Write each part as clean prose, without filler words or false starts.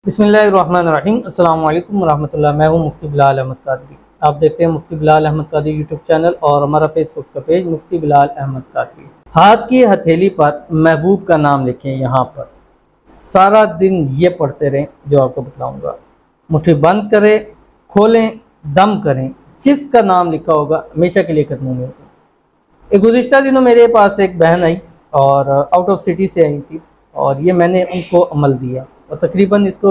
बिस्मिल्लाहिर्रहमानिर्रहीम। अस्सलाम वालेकुम रहमतुल्लाह। मैं हूँ मुफ्ती बिलाल अहमद कादरी। आप देख रहे हैं मुफ्ती बिलाल अहमद कादरी यूट्यूब चैनल और हमारा फेसबुक का पेज मुफ्ती बिलाल अहमद कादरी। हाथ की हथेली पर महबूब का नाम लिखें। यहाँ पर सारा दिन ये पढ़ते रहें जो आपको बतलाऊँगा। मुट्ठी बंद करें, खोलें, दम करें, जिसका नाम लिखा होगा हमेशा के लिए खत्म नहीं होगा। एक गुज़िश्ता दिनों मेरे पास एक बहन आई और आउट ऑफ सिटी से आई थी और ये मैंने उनको अमल दिया और तकरीबन इसको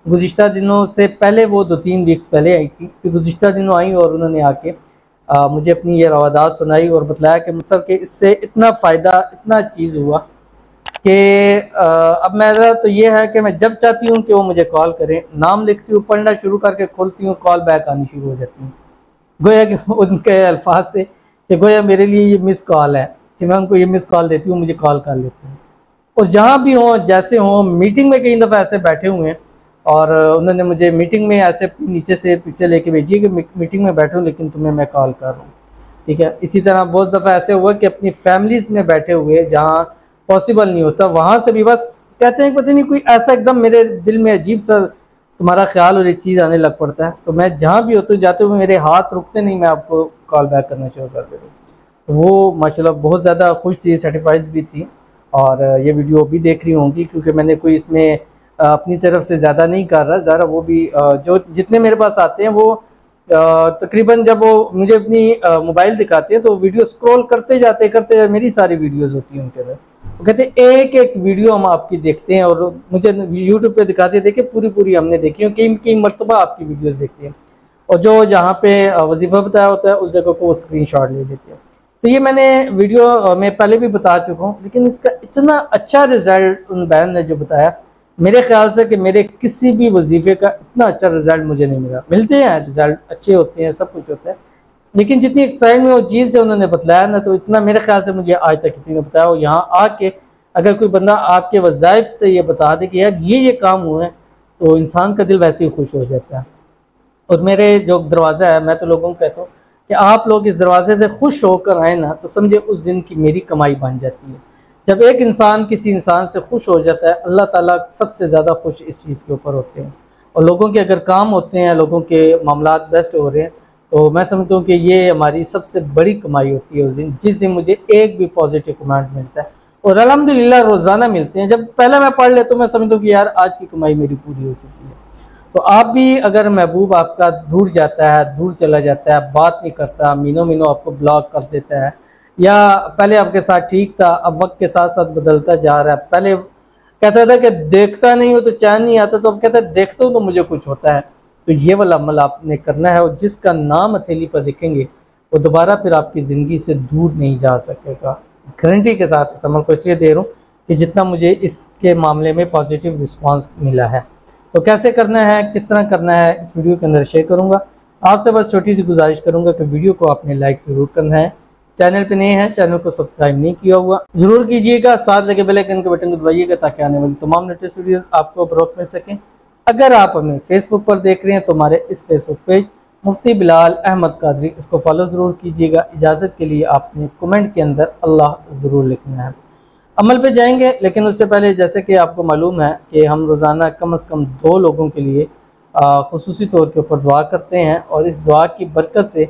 गुज़िश्ता दिनों से पहले वो 2-3 वीक्स पहले आई थी। फिर गुज़िश्ता दिनों आई और उन्होंने आके मुझे अपनी ये रवादात सुनाई और बताया कि मुझसे कि इससे इतना फ़ायदा, इतना चीज़ हुआ कि अब मेरा तो ये है कि मैं जब चाहती हूँ कि वो मुझे कॉल करें, नाम लिखती हूँ, पढ़ना शुरू करके खोलती हूँ, कॉल बैक आनी शुरू हो जाती हूँ। गोया कि उनके अल्फाज थे कि गोया मेरे लिए ये मिस कॉल है कि मैं उनको ये मिस कॉल देती हूँ, मुझे कॉल कर लेते हैं। और जहाँ भी हों, जैसे हों, मीटिंग में कई दफ़ा ऐसे बैठे हुए हैं और उन्होंने मुझे मीटिंग में ऐसे नीचे से पिक्चर लेके भेजी है कि मीटिंग में बैठे हूँ लेकिन तुम्हें मैं कॉल कर रहा हूँ। ठीक है, इसी तरह बहुत दफ़ा ऐसे हुआ कि अपनी फैमिलीज़ में बैठे हुए जहाँ पॉसिबल नहीं होता वहाँ से भी बस कहते हैं पता नहीं कोई ऐसा एकदम मेरे दिल में अजीब सा तुम्हारा ख्याल और एक चीज़ आने लग पड़ता है, तो मैं जहाँ भी होता हूँ जाते हुए मेरे हाथ रुकते नहीं, मैं आपको कॉल बैक करना शुरू कर देता हूँ। तो वो माशाल्लाह बहुत ज़्यादा खुश थी, सेटिस्फाइड भी थी और ये वीडियो भी देख रही होंगी क्योंकि मैंने कोई इसमें अपनी तरफ से ज़्यादा नहीं कर रहा। ज़रा वो भी जो जितने मेरे पास आते हैं वो तकरीबन जब वो मुझे अपनी मोबाइल दिखाते हैं तो वीडियो स्क्रॉल करते मेरी सारी वीडियोस होती हैं उनके अंदर। वो कहते हैं एक एक वीडियो हम आपकी देखते हैं और मुझे यूट्यूब पे दिखाते देखे पूरी हमने देखी है, कई मरतबा आपकी वीडियोस देखते हैं और जो जहाँ पे वजीफ़ा बताया होता है उस जगह को वो स्क्रीनशॉट ले लेते हैं। तो ये मैंने वीडियो में पहले भी बता चुका हूँ लेकिन इसका इतना अच्छा रिज़ल्ट उन बहन ने जो बताया, मेरे ख्याल से कि मेरे किसी भी वजीफ़े का इतना अच्छा रिज़ल्ट मुझे नहीं मिला। मिलते हैं रिज़ल्ट अच्छे होते हैं, सब कुछ होता है, लेकिन जितनी एक्साइटमेंट वो चीज़ से उन्होंने बताया ना, तो इतना मेरे ख्याल से मुझे आज तक किसी ने बताया। और यहाँ आके अगर कोई बंदा आपके वज़ाइफ से ये बता दे कि यार ये काम हुआ है तो इंसान का दिल वैसे ही खुश हो जाता है। और मेरे जो दरवाज़ा है, मैं तो लोगों को कहता हूँ कि आप लोग इस दरवाजे से खुश होकर आए ना तो समझे उस दिन की मेरी कमाई बन जाती है। जब एक इंसान किसी इंसान से खुश हो जाता है, अल्लाह ताला सबसे ज़्यादा खुश इस चीज़ के ऊपर होते हैं। और लोगों के अगर काम होते हैं, लोगों के मामलात बेस्ट हो रहे हैं, तो मैं समझता हूँ कि ये हमारी सबसे बड़ी कमाई होती है उस दिन, जिस दिन मुझे एक भी पॉजिटिव कमेंट मिलता है। और अल्हम्दुलिल्लाह रोज़ाना मिलते हैं। जब पहले मैं पढ़ लेता हूँ मैं समझता हूँ कि यार आज की कमाई मेरी पूरी हो चुकी है। तो आप भी अगर महबूब आपका दूर जाता है, दूर चला जाता है, बात नहीं करता, महीनों आपको ब्लॉक कर देता है, या पहले आपके साथ ठीक था अब वक्त के साथ साथ बदलता जा रहा है, पहले कहता था कि देखता नहीं हो तो चैन नहीं आता, तो अब कहता है देखता हूँ तो मुझे कुछ होता है, तो ये वाला अमल आपने करना है और जिसका नाम हथेली पर लिखेंगे वो दोबारा फिर आपकी ज़िंदगी से दूर नहीं जा सकेगा। गारंटी के साथ इस अमल को इसलिए दे रहा हूँ कि जितना मुझे इसके मामले में पॉजिटिव रिस्पांस मिला है। तो कैसे करना है, किस तरह करना है, इस वीडियो के अंदर शेयर करूँगा। आपसे बस छोटी सी गुजारिश करूँगा कि वीडियो को आपने लाइक ज़रूर करना है, चैनल पे नए हैं, चैनल को सब्सक्राइब नहीं किया हुआ ज़रूर कीजिएगा, साथ लगे बेल आइकन के बटन को दबाइएगा ताकि आने वाली तमाम लेटेस्ट वीडियोस आपको बरोक्त मिल सकें। अगर आप हमें फेसबुक पर देख रहे हैं तो हमारे इस फेसबुक पेज मुफ्ती बिलाल अहमद कादरी, इसको फॉलो ज़रूर कीजिएगा। इजाज़त के लिए आपने कमेंट के अंदर अल्लाह ज़रूर लिखना है। अमल पे जाएंगे लेकिन उससे पहले जैसे कि आपको मालूम है कि हम रोज़ाना कम से कम 2 लोगों के लिए खुसूसी तौर के ऊपर दुआ करते हैं और इस दुआ की बरकत से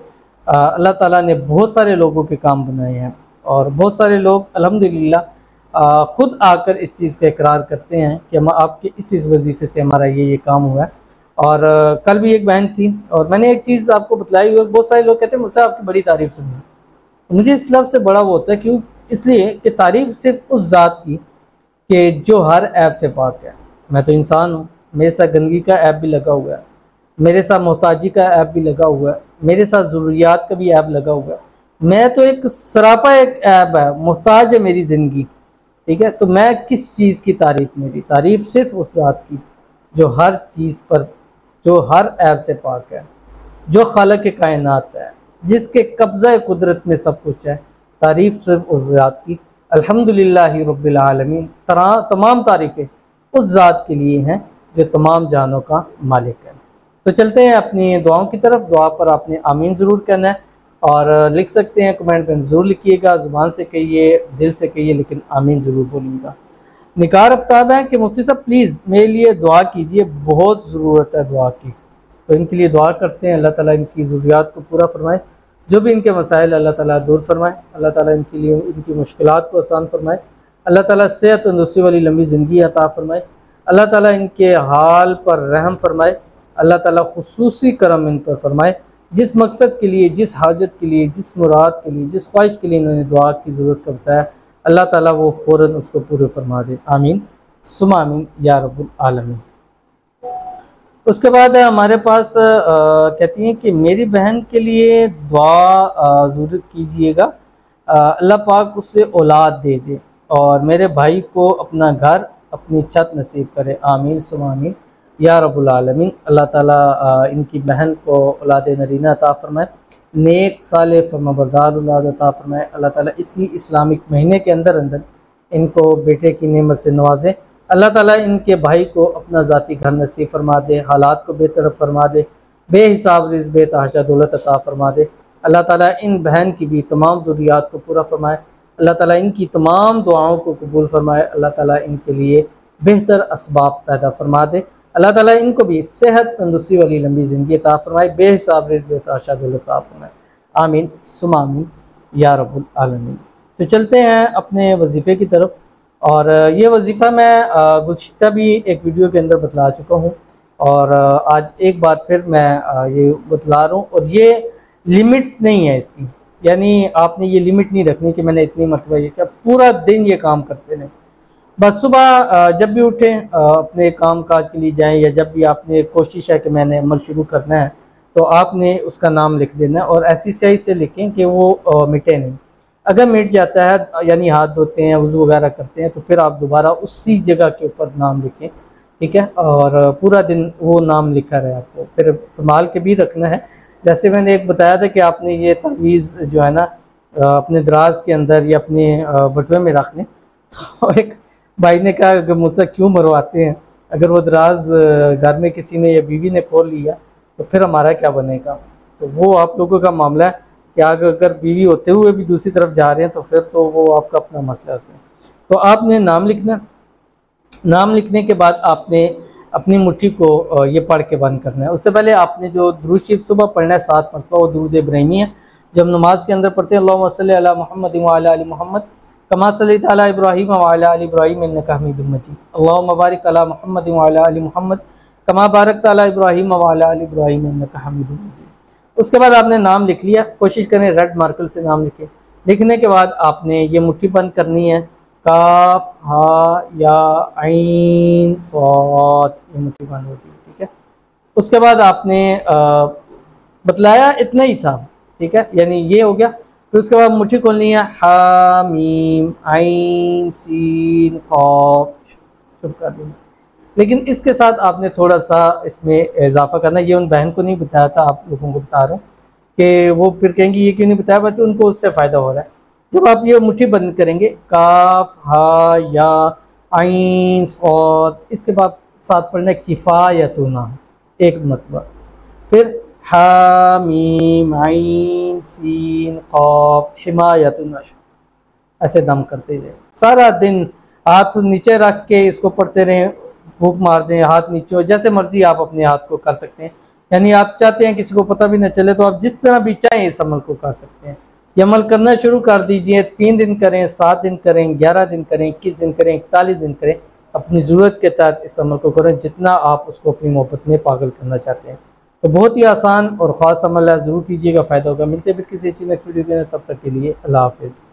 अल्लाह ताला ने बहुत सारे लोगों के काम बनाए हैं और बहुत सारे लोग अल्हम्दुलिल्लाह ख़ुद आकर इस चीज़ का इकरार करते हैं कि हम आपके इस वजीफ़े से हमारा ये काम हुआ है। और कल भी एक बहन थी और मैंने एक चीज़ आपको बतलाई हुई, बहुत सारे लोग कहते हैं मुझसे आपकी बड़ी तारीफ़ सुनी, मुझे इस लफ्ज़ से बड़ा वो होता है क्यों, इसलिए कि तारीफ़ सिर्फ उस ज़ात की कि जो हर ऐब से पाक है। मैं तो इंसान हूँ, मेरे साथ गंदगी का ऐब भी लगा हुआ है, मेरे साथ मोहताजी का ऐब भी लगा हुआ है, मेरे साथ ज़रूरियात का भी ऐब लगा हुआ है। मैं तो एक सरापा एक ऐब है, मोहताज है मेरी ज़िंदगी। ठीक है, तो मैं किस चीज़ की तारीफ़, मेरी तारीफ़ सिर्फ उस ज़ात की जो हर चीज़ पर, जो हर ऐब से पाक है, जो खालिक कायनात है, जिसके कब्ज़ा कुदरत में सब कुछ है। तारीफ़ सिर्फ उस ज़ात की, अल्हम्दुलिल्लाहि रब्बिल आलमीन। तमाम तारीफ़ें उस ज़ात के लिए हैं जो तमाम जानों का मालिक है। तो चलते हैं अपनी दुआओं की तरफ। दुआ पर आपने आमीन ज़रूर कहना है और लिख सकते हैं, कमेंट में ज़रूर लिखिएगा, ज़ुबान से कहिए, दिल से कहिए, लेकिन आमीन ज़रूर बोलिएगा। निकार आफ्ताब हैं कि मुफ्ती साहब प्लीज़ मेरे लिए दुआ कीजिए, बहुत ज़रूरत है दुआ की। तो इनके लिए दुआ करते हैं, अल्लाह ताला इनकी ज़रूरियात को पूरा फरमाए, जो भी इनके मसाइल अल्लाह ताला दूर फरमाए, अल्लाह ताला इनके लिए इनकी मुश्किलात को आसान फरमाए, अल्लाह ताला सेहत तंदुरुस्ती वाली लंबी ज़िंदगी अता फरमाए, अल्लाह ताला इनके हाल पर रहम फरमाए, अल्लाह ताला खुसूसी करम इन पर फरमाए। जिस मकसद के लिए, जिस हाजत के लिए, जिस मुराद के लिए, जिस ख्वाहिश के लिए इन्होंने दुआ की ज़रूरत का बताया, अल्लाह ताला वो फ़ौरन उसको पूरे फरमा दे। आमीन सुम्मा आमीन या रब्बुल आलमीन। उसके बाद हमारे पास कहती हैं कि मेरी बहन के लिए दुआ ज़रूर कीजिएगा, अल्लाह पाक उससे औलाद दे दे और मेरे भाई को अपना घर, अपनी छत नसीब करे। आमीन सुम्मा आमीन या रब्बुल आलमीन। अल्लाह ताला इनकी बहन को औलाद नरीना अता फरमाए, नेक साले फरमाबरदार औलाद अता फरमाए। अल्लाह ताला इसी इस्लामिक महीने के अंदर अंदर इनको बेटे की नेमत से नवाजे। अल्लाह ताला इनके भाई को अपना ज़ाती घर नसीब फरमा दे, हालात को बेहतर फरमा दे, बेहिसाब रिज़्क़ बेतहाशा दौलत अता फरमा दे। अल्लाह ताला इन बहन की भी तमाम ज़रूरियात को पूरा फरमाए, अल्लाह ताला इनकी तमाम दुआओं को कबूल फरमाए, अल्लाह ताला इनके लिए बेहतर असबाब पैदा फरमा दे, अल्लाह ताला इनको भी सेहत तंदुरुस्ती वाली लंबी ज़िंदगी अता फरमाए, बेहिसाब रिज़्क़ बेतहाशा दौलत अता फरमाए। आमीन सुम्मा आमीन या रब्बुल आलमीन। तो चलते हैं अपने वजीफ़े की तरफ, और ये वजीफ़ा मैं गुज़िश्ता भी एक वीडियो के अंदर बतला चुका हूँ, और आज एक बार फिर मैं ये बतला रहा हूँ। और ये लिमिट्स नहीं है इसकी, यानी आपने ये लिमिट नहीं रखनी कि मैंने इतनी मरतबा ये किया, पूरा दिन ये काम करते रहें। बस सुबह जब भी उठें, अपने काम काज के लिए जाएं, या जब भी आपने कोशिश है कि मैंने अमल शुरू करना है, तो आपने उसका नाम लिख देना है, और ऐसी सही से लिखें कि वो मिटे नहीं। अगर मिट जाता है, यानी हाथ धोते हैं, वज़ू वगैरह करते हैं, तो फिर आप दोबारा उसी जगह के ऊपर नाम लिखें, ठीक है। और पूरा दिन वो नाम लिखा रहे, आपको फिर संभाल के भी रखना है। जैसे मैंने एक बताया था कि आपने ये तावीज़ जो है ना अपने दराज के अंदर या अपने बटुए में रख लें। तो एक भाई ने कहा कि मुझसे क्यों मरवाते हैं, अगर वो दराज घर में किसी ने या बीवी ने खोल लिया तो फिर हमारा क्या बनेगा। तो वो आप लोगों का मामला है कि अगर बीवी होते हुए भी दूसरी तरफ जा रहे हैं तो फिर तो वो आपका अपना मसला है उसमें। तो आपने नाम लिखना, नाम लिखने के बाद आपने अपनी मुट्ठी को ये पढ़ के बंद करना है। उससे पहले आपने जो दुरूद शरीफ सुबह पढ़ना है 7 मरतबा, वो दुरूद इब्राहिमी है जो हम नमाज के अंदर पढ़ते हैं। अल्लाहुम्मा सल्ली अला मुहम्मद व अला आलि मुहम्मद कमा सल्लैता अला इब्राहीम व अला आलि इब्राहीम इन्नका हमीदुम मजीद। अल्लाहुम्मा बारिक अला मुहम्मद व अला आलि मुहम्मद कमा बारकता अला इब्राहीम व अला आलि इब्राहीम इन्नका हमीदुम मजीद। उसके बाद आपने नाम लिख लिया, कोशिश करें रेड मार्कर से नाम लिखें। लिखने के बाद आपने ये मुट्ठी बंद करनी है, काफ हा या आइन सॉद, ये मुट्ठी बंद होती है, ठीक है। उसके बाद आपने बतलाया इतना ही था, ठीक है, यानी ये हो गया। फिर उसके बाद मुट्ठी खोलनी है, हा मीम आइन सीन क़ाफ, शुरू कर देना। लेकिन इसके साथ आपने थोड़ा सा इसमें इजाफा करना। ये उन बहन को नहीं बताया था, आप लोगों को बता रहा हूँ कि वो फिर कहेंगे ये क्यों नहीं बताया, बट उनको उससे फ़ायदा हो रहा है। जब आप ये मुट्ठी बंद करेंगे, काफ हा या आइन सॉद, इसके बाद साथ पढ़ना किफ़ायतुना एक मतलब, फिर हा मीम आइन सीन क़ाफ हिमायतुना, ऐसे दम करते रहे सारा दिन। हाथ नीचे रख के इसको पढ़ते रहें, फूंक मार दें, हाथ नीचे हो, जैसे मर्जी आप अपने हाथ को कर सकते हैं। यानी आप चाहते हैं किसी को पता भी न चले तो आप जिस तरह भी चाहें इस अमल को कर सकते हैं। ये अमल करना शुरू कर दीजिए। 3 दिन करें, 7 दिन करें, 11 दिन करें, 21 दिन करें, 41 दिन करें, अपनी ज़रूरत के तहत इस अमल को करें जितना आप उसको अपनी मोहब्बत में पागल करना चाहते हैं। तो बहुत ही आसान और ख़ास अमल है, ज़रूर कीजिएगा, फ़ायदा होगा। मिलते हैं फिर किसी चीज़ नेक्स्ट वीडियो में, तब तक के लिए अल्लाह हाफ़िज़।